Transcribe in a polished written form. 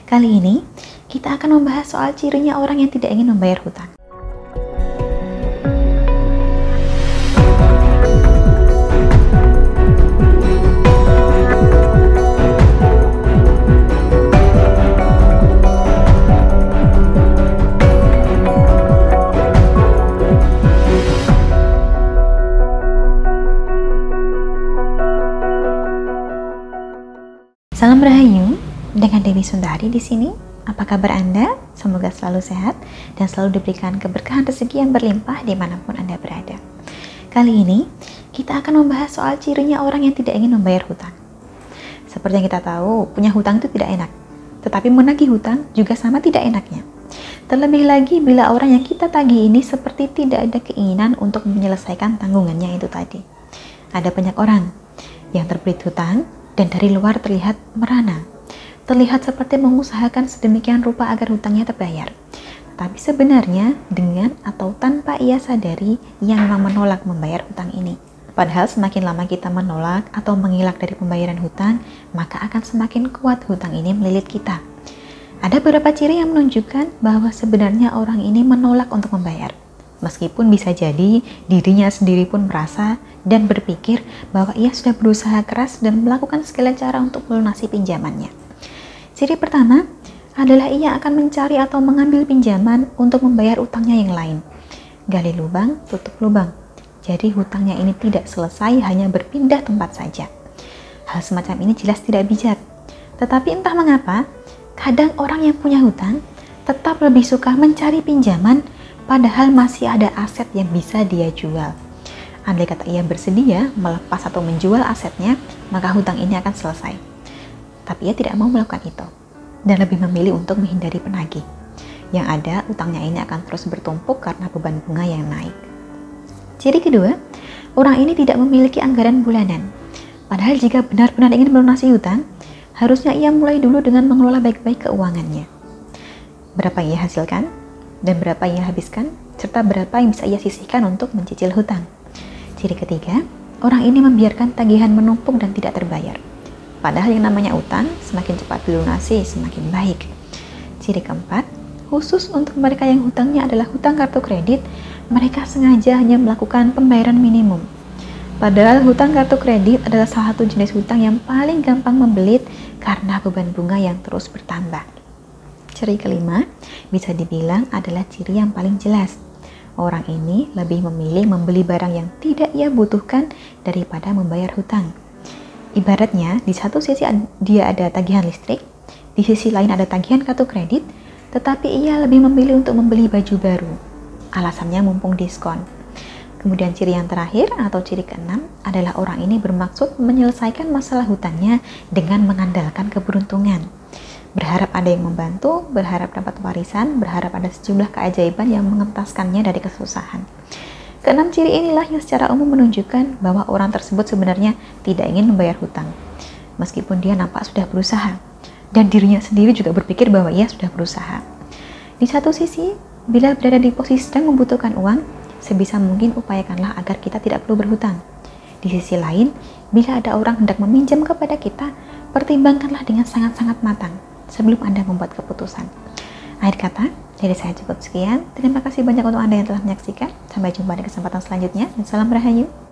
Kali ini, kita akan membahas soal cirinya orang yang tidak ingin membayar hutang. Salam Rahayu, dengan Dewi Sundari di sini. Apa kabar Anda? Semoga selalu sehat dan selalu diberikan keberkahan rezeki yang berlimpah dimanapun Anda berada. Kali ini, kita akan membahas soal cirinya orang yang tidak ingin membayar hutang. Seperti yang kita tahu, punya hutang itu tidak enak. Tetapi menagih hutang juga sama tidak enaknya. Terlebih lagi bila orang yang kita tagih ini seperti tidak ada keinginan untuk menyelesaikan tanggungannya itu tadi. Ada banyak orang yang terbelit hutang dan dari luar terlihat merana, terlihat seperti mengusahakan sedemikian rupa agar hutangnya terbayar. Tapi sebenarnya dengan atau tanpa ia sadari, ia memang menolak membayar hutang ini. Padahal semakin lama kita menolak atau mengelak dari pembayaran hutang, maka akan semakin kuat hutang ini melilit kita. Ada beberapa ciri yang menunjukkan bahwa sebenarnya orang ini menolak untuk membayar. Meskipun bisa jadi dirinya sendiri pun merasa dan berpikir bahwa ia sudah berusaha keras dan melakukan segala cara untuk melunasi pinjamannya. Ciri pertama adalah ia akan mencari atau mengambil pinjaman untuk membayar utangnya yang lain. Gali lubang, tutup lubang. Jadi hutangnya ini tidak selesai, hanya berpindah tempat saja. Hal semacam ini jelas tidak bijak. Tetapi entah mengapa, kadang orang yang punya hutang tetap lebih suka mencari pinjaman padahal masih ada aset yang bisa dia jual. Andai kata ia bersedia melepas atau menjual asetnya, maka hutang ini akan selesai. Tapi ia tidak mau melakukan itu dan lebih memilih untuk menghindari penagih. Yang ada, utangnya ini akan terus bertumpuk karena beban bunga yang naik. Ciri kedua, orang ini tidak memiliki anggaran bulanan. Padahal jika benar-benar ingin melunasi hutang, harusnya ia mulai dulu dengan mengelola baik-baik keuangannya. Berapa yang ia hasilkan dan berapa yang ia habiskan, serta berapa yang bisa ia sisihkan untuk mencicil hutang. Ciri ketiga, orang ini membiarkan tagihan menumpuk dan tidak terbayar. Padahal yang namanya utang, semakin cepat dilunasi, semakin baik. Ciri keempat, khusus untuk mereka yang hutangnya adalah hutang kartu kredit, mereka sengaja hanya melakukan pembayaran minimum. Padahal hutang kartu kredit adalah salah satu jenis hutang yang paling gampang membelit karena beban bunga yang terus bertambah. Ciri kelima, bisa dibilang adalah ciri yang paling jelas. Orang ini lebih memilih membeli barang yang tidak ia butuhkan daripada membayar hutang. Ibaratnya, di satu sisi dia ada tagihan listrik, di sisi lain ada tagihan kartu kredit, tetapi ia lebih memilih untuk membeli baju baru. Alasannya mumpung diskon. Kemudian ciri yang terakhir atau ciri keenam adalah orang ini bermaksud menyelesaikan masalah hutangnya dengan mengandalkan keberuntungan. Berharap ada yang membantu, berharap dapat warisan, berharap ada sejumlah keajaiban yang mengentaskannya dari kesusahan. Keenam ciri inilah yang secara umum menunjukkan bahwa orang tersebut sebenarnya tidak ingin membayar hutang. Meskipun dia nampak sudah berusaha, dan dirinya sendiri juga berpikir bahwa ia sudah berusaha. Di satu sisi, bila berada di posisi sedang membutuhkan uang, sebisa mungkin upayakanlah agar kita tidak perlu berhutang. Di sisi lain, bila ada orang hendak meminjam kepada kita, pertimbangkanlah dengan sangat-sangat matang sebelum Anda membuat keputusan. Akhir kata, dari saya cukup sekian. Terima kasih banyak untuk Anda yang telah menyaksikan. Sampai jumpa di kesempatan selanjutnya. Dan salam Rahayu.